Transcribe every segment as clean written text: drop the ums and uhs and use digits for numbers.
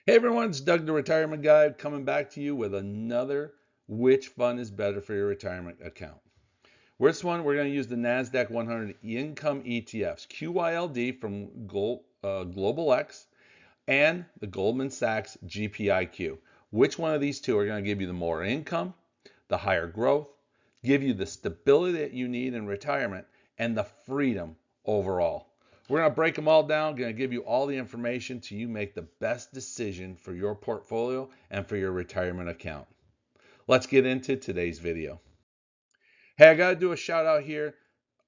Hey everyone, it's Doug the Retirement Guy coming back to you with another which fund is better for your retirement account. This one, we're going to use the Nasdaq 100 Income ETFs, QYLD from Global X and the Goldman Sachs GPIQ. Which one of these two are going to give you the more income, the higher growth, give you the stability that you need in retirement, and the freedom overall? We're going to break them all down, going to give you all the information so you make the best decision for your portfolio and for your retirement account. Let's get into today's video. Hey, I got to do a shout out here.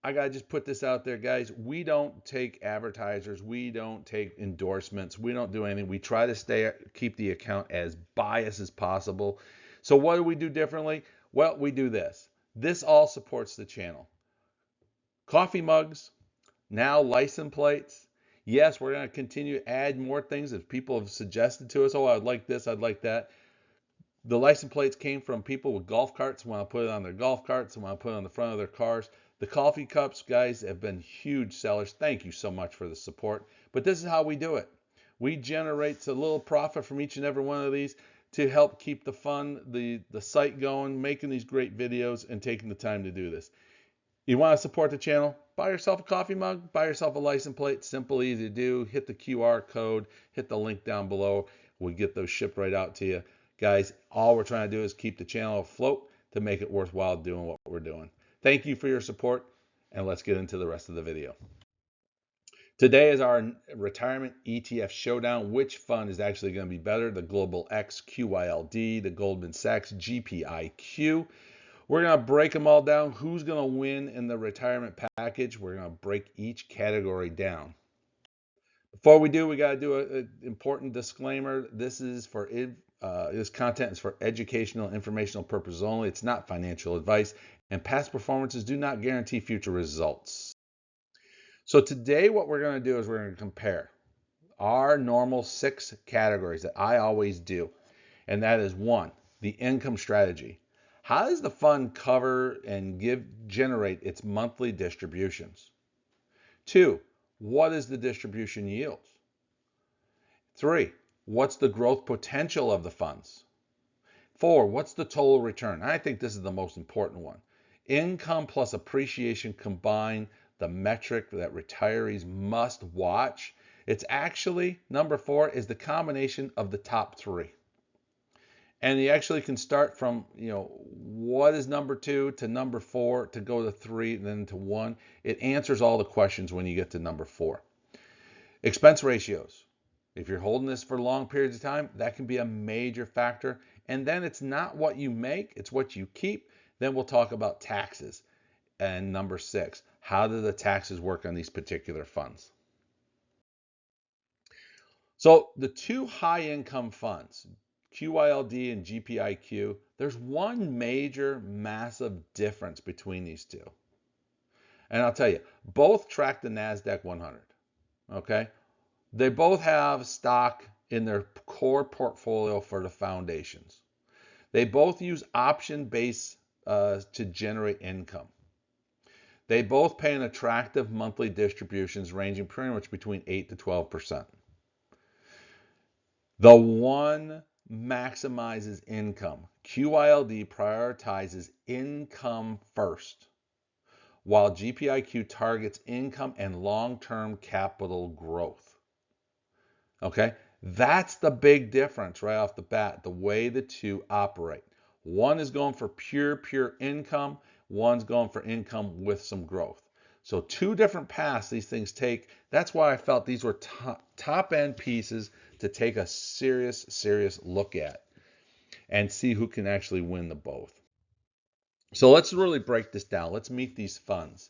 I got to just put this out there, guys. We don't take advertisers. We don't take endorsements. We don't do anything. We try to keep the account as biased as possible. So what do we do differently? Well, we do this. This all supports the channel. Coffee mugs, now license plates. Yes, we're going to continue to add more things if people have suggested to us, oh, I'd like this, I'd like that. The license plates came from people with golf carts who want to put it on their golf carts and want to put it on the front of their cars. The coffee cups, guys, have been huge sellers. Thank you so much for the support. But this is how we do it. We generate a little profit from each and every one of these to help keep the fund, the site going, making these great videos and taking the time to do this. You want to support the channel? Buy yourself a coffee mug, buy yourself a license plate. Simple, easy to do. Hit the QR code, hit the link down below. We'll get those shipped right out to you. Guys, all we're trying to do is keep the channel afloat to make it worthwhile doing what we're doing. Thank you for your support, and let's get into the rest of the video. Today is our retirement ETF showdown. Which fund is actually going to be better? The Global X QYLD, the Goldman Sachs GPIQ. We're going to break them all down. Who's going to win in the retirement package? We're going to break each category down. Before we do, we got to do an important disclaimer. This content is for educational, informational purposes only. It's not financial advice, and past performances do not guarantee future results. So today, what we're going to do is we're going to compare our normal 6 categories that I always do, and that is 1, the income strategy. How does the fund cover and generate its monthly distributions? 2, what is the distribution yield? 3, what's the growth potential of the funds? 4, what's the total return? I think this is the most important one. Income plus appreciation combined, the metric that retirees must watch. It's actually, number 4 is the combination of the top 3. And you actually can start from, what is number 2 to number 4 to go to 3, then to 1. It answers all the questions when you get to number 4. Expense ratios. If you're holding this for long periods of time, that can be a major factor. And then it's not what you make, it's what you keep. Then we'll talk about taxes. And number 6, how do the taxes work on these particular funds? So the 2 high income funds, QYLD and GPIQ, there's one major massive difference between these two. And I'll tell you, both track the Nasdaq 100, okay? They both have stock in their core portfolio for the foundations. They both use option-based to generate income. They both pay an attractive monthly distributions ranging pretty much between 8 to 12%. The one maximizes income. QYLD prioritizes income first, while GPIQ targets income and long-term capital growth. Okay, that's the big difference right off the bat, the way the two operate. One is going for pure income, one's going for income with some growth. So 2 different paths these things take. That's why I felt these were top end pieces to take a serious look at and see who can actually win the both. So let's really break this down. Let's meet these funds.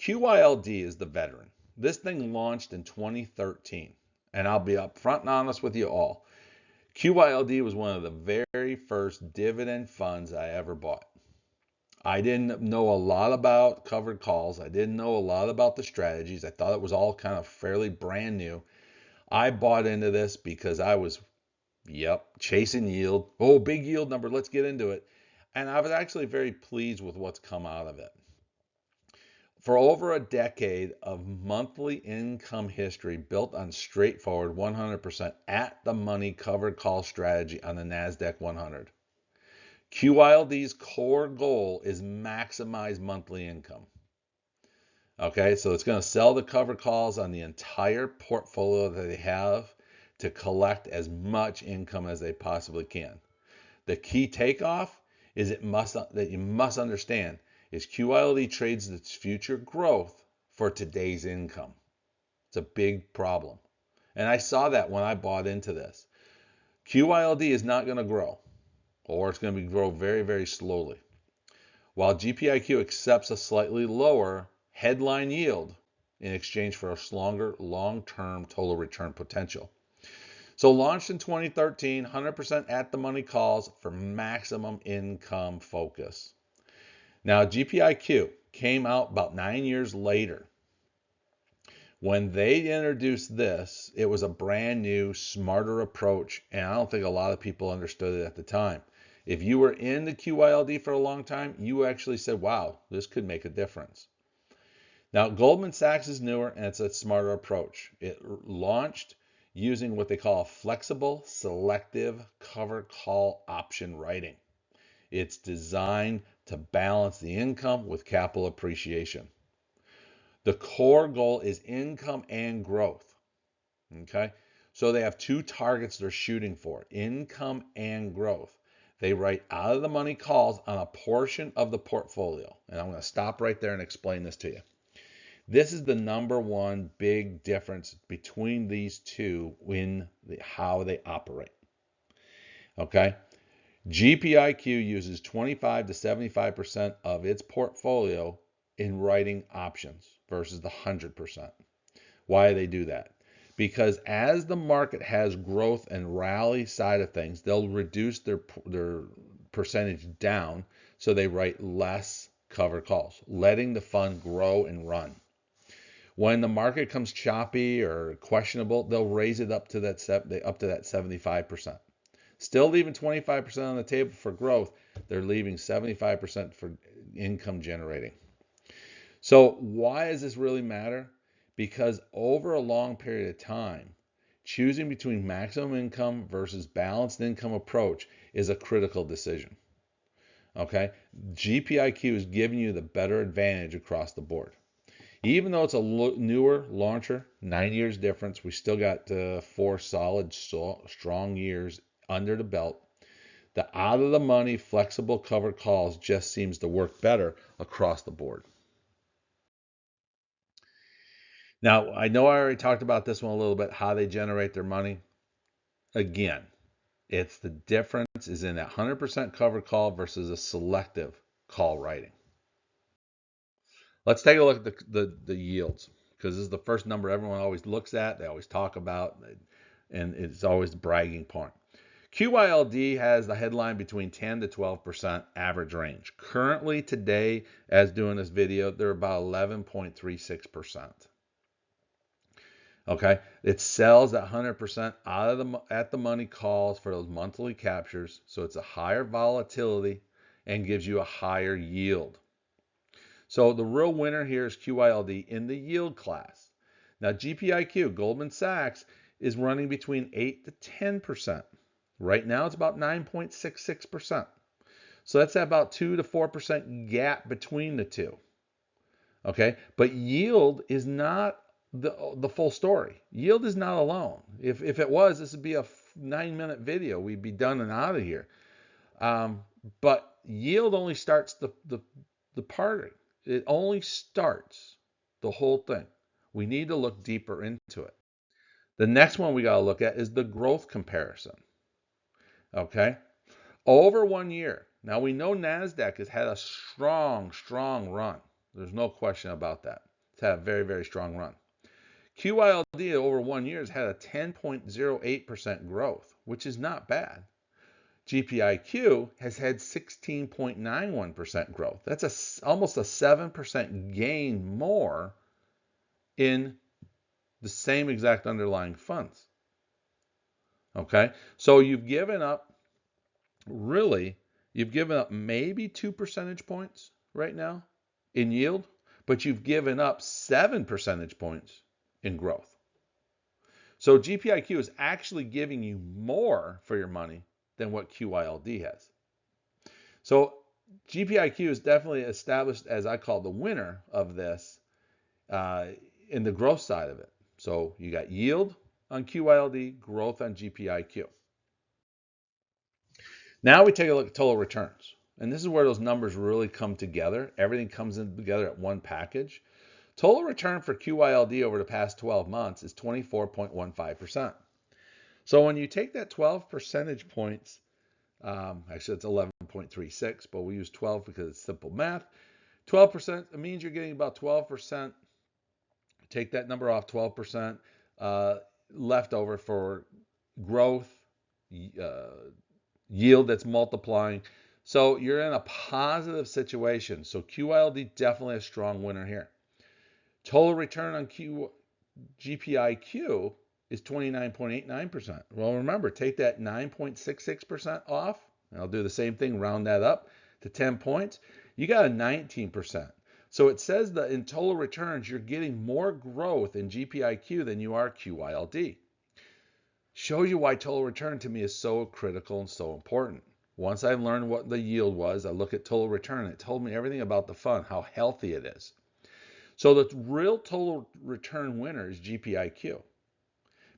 QYLD is the veteran. This thing launched in 2013, and I'll be upfront and honest with you all. QYLD was one of the very first dividend funds I ever bought. I didn't know a lot about covered calls. I didn't know a lot about the strategies. I thought it was all kind of fairly brand new. I bought into this because I was, chasing yield. Oh, big yield number. Let's get into it. And I was actually very pleased with what's come out of it. For over a decade of monthly income history built on straightforward 100% at the money covered call strategy on the Nasdaq 100. QYLD's core goal is maximize monthly income. Okay, so it's going to sell the covered calls on the entire portfolio that they have to collect as much income as they possibly can. The key takeoff is that you must understand is QYLD trades its future growth for today's income. It's a big problem. And I saw that when I bought into this. QYLD is not going to grow, or it's going to grow very, very slowly. While GPIQ accepts a slightly lower headline yield in exchange for a stronger long-term total return potential. So launched in 2013, 100% at the money calls for maximum income focus. Now GPIQ came out about 9 years later. When they introduced this, it was a brand new, smarter approach, and I don't think a lot of people understood it at the time. If you were in the QYLD for a long time, you actually said, wow, this could make a difference. Now, Goldman Sachs is newer, and it's a smarter approach. It launched using what they call a flexible, selective cover call option writing. It's designed to balance the income with capital appreciation. The core goal is income and growth. Okay? So they have two targets they're shooting for, income and growth. They write out of the money calls on a portion of the portfolio. And I'm going to stop right there and explain this to you. This is the number one big difference between these two in how they operate. Okay? GPIQ uses 25 to 75% of its portfolio in writing options versus the 100%. Why do they do that? Because as the market has growth and rally side of things, they'll reduce their percentage down, so they write less cover calls, letting the fund grow and run. When the market comes choppy or questionable, they'll raise it up to that 75%. Still leaving 25% on the table for growth. They're leaving 75% for income generating. So why does this really matter? Because over a long period of time, choosing between maximum income versus balanced income approach is a critical decision. Okay? GPIQ is giving you the better advantage across the board. Even though it's a newer launcher, 9 years difference, we still got 4 solid, strong years under the belt. The out of the money flexible covered calls just seems to work better across the board. Now, I know I already talked about this one a little bit, how they generate their money. Again, it's the difference is in that 100% covered call versus a selective call writing. Let's take a look at the yields, because this is the first number everyone always looks at, they always talk about, and it's always the bragging point. QYLD has the headline between 10 to 12% average range. Currently today, as doing this video, they're about 11.36%. Okay, it sells at 100% out of at the money calls for those monthly captures, so it's a higher volatility and gives you a higher yield. So the real winner here is QYLD in the yield class. Now GPIQ, Goldman Sachs, is running between 8 to 10%. Right now it's about 9.66%. So that's about 2 to 4% gap between the two. Okay, but yield is not the full story. Yield is not alone. If it was, this would be a 9-minute video. We'd be done and out of here. But yield only starts the party. It only starts the whole thing. We need to look deeper into it. The next one we got to look at is the growth comparison. Okay? Over 1 year. Now we know Nasdaq has had a strong run. There's no question about that. It's had a very, very strong run. QYLD over 1 year has had a 10.08% growth, which is not bad. GPIQ has had 16.91% growth. That's almost a 7% gain more in the same exact underlying funds. Okay, so you've given up maybe 2 percentage points right now in yield, but you've given up 7 percentage points in growth. So GPIQ is actually giving you more for your money than what QYLD has. So GPIQ is definitely established as I call the winner of this in the growth side of it. So you got yield on QYLD, growth on GPIQ. Now we take a look at total returns. And this is where those numbers really come together. Everything comes in together at one package. Total return for QYLD over the past 12 months is 24.15%. So when you take that 12 percentage points, actually it's 11.36, but we use 12 because it's simple math. 12%, it means you're getting about 12%. Take that number off, 12% left over for growth, yield that's multiplying. So you're in a positive situation. So QYLD definitely a strong winner here. Total return on GPIQ is 29.89%. Well, remember, take that 9.66% off, and I'll do the same thing, round that up to 10 points. You got a 19%. So it says that in total returns, you're getting more growth in GPIQ than you are QYLD. Shows you why total return to me is so critical and so important. Once I learned what the yield was, I look at total return. It told me everything about the fund, how healthy it is. So the real total return winner is GPIQ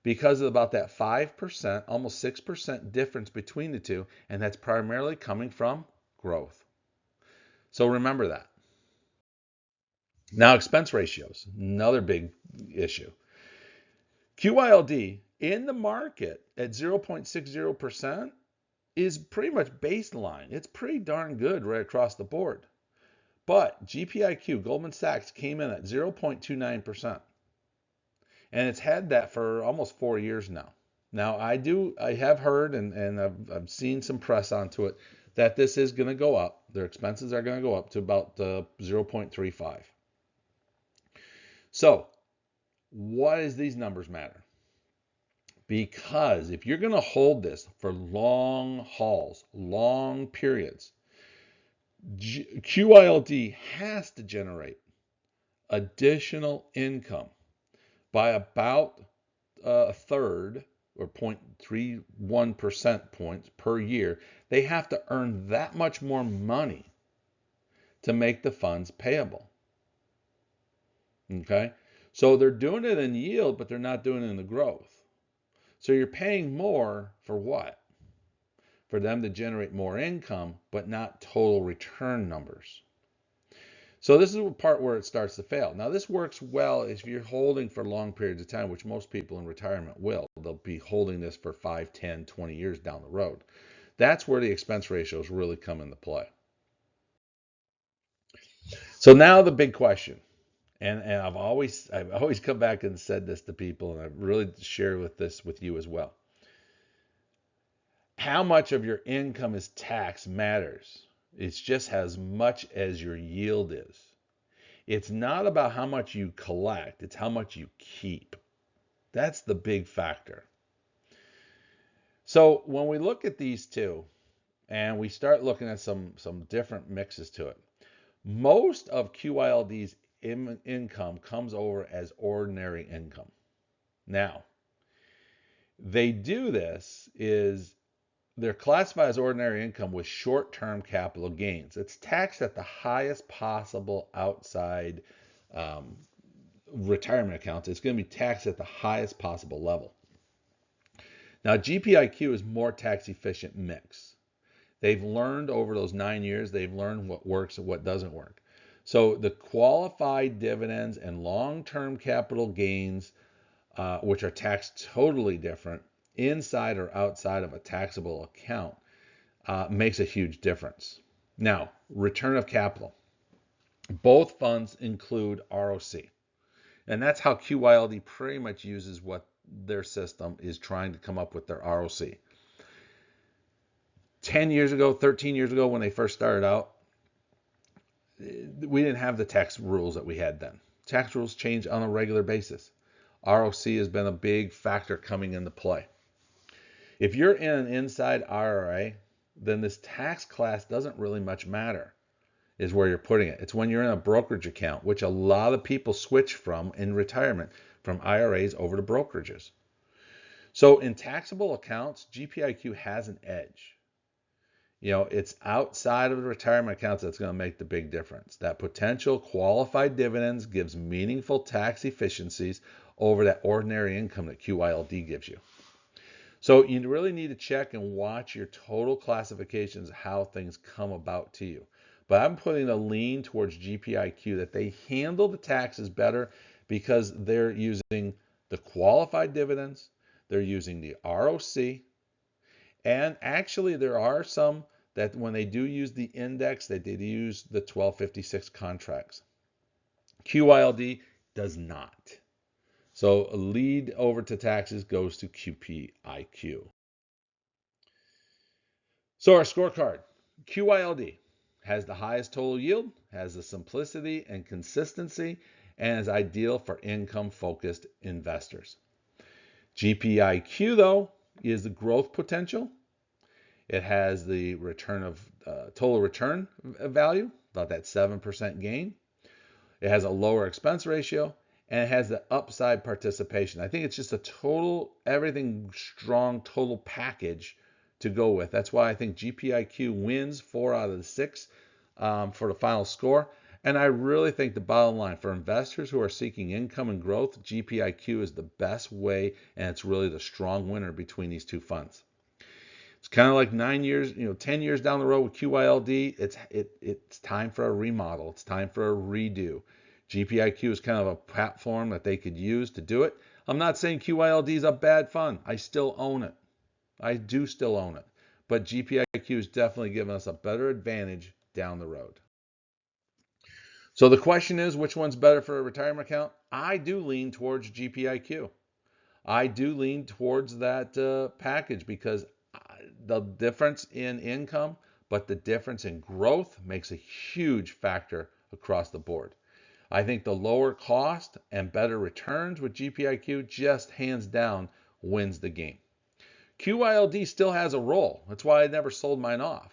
because of about that 5%, almost 6% difference between the two, and that's primarily coming from growth. So remember that. Now expense ratios, another big issue. QYLD in the market at 0.60% is pretty much baseline. It's pretty darn good right across the board. But GPIQ, Goldman Sachs, came in at 0.29%. And it's had that for almost 4 years now. Now, I have heard and I've seen some press onto it that this is going to go up. Their expenses are going to go up to about 0.35. So, why does these numbers matter? Because if you're going to hold this for long hauls, long periods, QYLD has to generate additional income by about a third or 0.31% points per year. They have to earn that much more money to make the funds payable. Okay? So they're doing it in yield, but they're not doing it in the growth. So you're paying more for what? For them to generate more income, but not total return numbers. So this is the part where it starts to fail. Now this works well if you're holding for long periods of time, which most people in retirement will. They'll be holding this for 5, 10, 20 years down the road. That's where the expense ratios really come into play. So now the big question, and I've always come back and said this to people, and I've really shared this with you as well. How much of your income is taxed matters. It's just as much as your yield is. It's not about how much you collect, it's how much you keep. That's the big factor. So when we look at these two, and we start looking at some different mixes to it, most of QYLD's income comes over as ordinary income. Now, they do this is they're classified as ordinary income with short-term capital gains. It's taxed at the highest possible outside retirement accounts. It's going to be taxed at the highest possible level. Now, GPIQ is more tax-efficient mix. They've learned over those 9 years, they've learned what works and what doesn't work. So the qualified dividends and long-term capital gains, which are taxed totally different, inside or outside of a taxable account, makes a huge difference. Now, return of capital. Both funds include ROC. And that's how QYLD pretty much uses what their system is trying to come up with their ROC. 10 years ago, 13 years ago, when they first started out, we didn't have the tax rules that we had then. Tax rules change on a regular basis. ROC has been a big factor coming into play. If you're in an inside IRA, then this tax class doesn't really much matter. is where you're putting it. It's when you're in a brokerage account, which a lot of people switch from in retirement, from IRAs over to brokerages. So in taxable accounts, GPIQ has an edge. It's outside of the retirement accounts that's going to make the big difference. That potential qualified dividends gives meaningful tax efficiencies over that ordinary income that QYLD gives you. So you really need to check and watch your total classifications, how things come about to you. But I'm putting a lean towards GPIQ, that they handle the taxes better because they're using the qualified dividends, they're using the ROC, and actually there are some that when they do use the index, they did use the 1256 contracts. QYLD does not. So a lead over to taxes goes to QPIQ. So our scorecard, QYLD has the highest total yield, has the simplicity and consistency, and is ideal for income-focused investors. GPIQ, though, is the growth potential. It has the return of total return value, about that 7% gain. It has a lower expense ratio, and it has the upside participation. I think it's just a total, everything strong total package to go with. That's why I think GPIQ wins 4 out of the 6 for the final score. And I really think the bottom line for investors who are seeking income and growth, GPIQ is the best way, and it's really the strong winner between these two funds. It's kind of like 9 years, 10 years down the road with QYLD, it's time for a remodel. It's time for a redo. GPIQ is kind of a platform that they could use to do it. I'm not saying QYLD is a bad fund. I still own it. I do still own it. But GPIQ is definitely giving us a better advantage down the road. So the question is, which one's better for a retirement account? I do lean towards GPIQ. I do lean towards that package because the difference in income, but the difference in growth makes a huge factor across the board. I think the lower cost and better returns with GPIQ just hands down wins the game. QYLD still has a role. That's why I never sold mine off.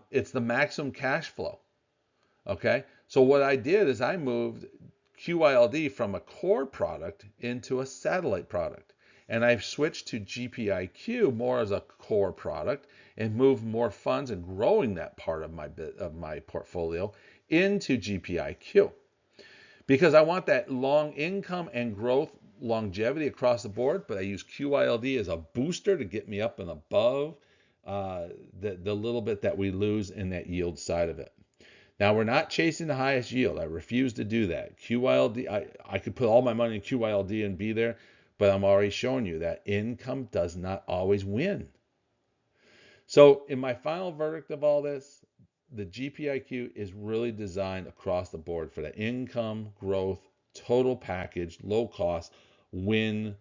It's the maximum cash flow. Okay, so what I did is I moved QYLD from a core product into a satellite product. And I've switched to GPIQ more as a core product and moved more funds and growing that part of my portfolio into GPIQ. Because I want that long income and growth longevity across the board, but I use QYLD as a booster to get me up and above the little bit that we lose in that yield side of it. Now, we're not chasing the highest yield. I refuse to do that. QYLD, I could put all my money in QYLD and be there, but I'm already showing you that income does not always win. So in my final verdict of all this, the GPIQ is really designed across the board for the income, growth, total package, low cost, win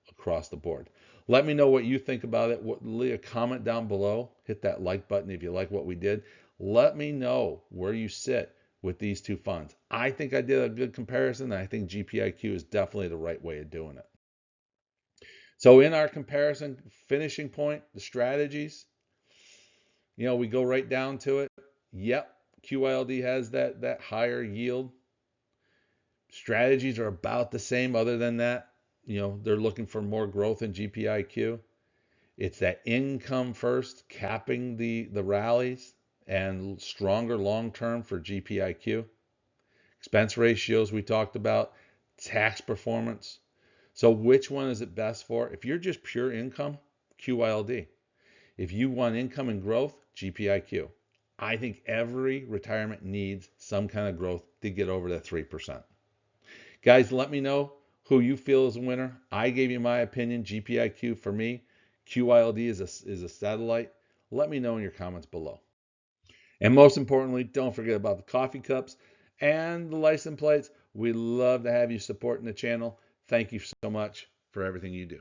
across the board. Let me know what you think about it. Leave a comment down below. Hit that like button if you like what we did. Let me know where you sit with these two funds. I think I did a good comparison, and I think GPIQ is definitely the right way of doing it. So in our comparison finishing point, the strategies, we go right down to it. Yep, QYLD has that higher yield. Strategies are about the same other than that. They're looking for more growth in GPIQ. It's that income first, capping the rallies, and stronger long-term for GPIQ. Expense ratios we talked about, tax performance. So which one is it best for? If you're just pure income, QYLD. If you want income and growth, GPIQ. I think every retirement needs some kind of growth to get over that 3%. Guys, let me know who you feel is a winner. I gave you my opinion, GPIQ for me. QYLD is a satellite. Let me know in your comments below. And most importantly, don't forget about the coffee cups and the license plates. We love to have you supporting the channel. Thank you so much for everything you do.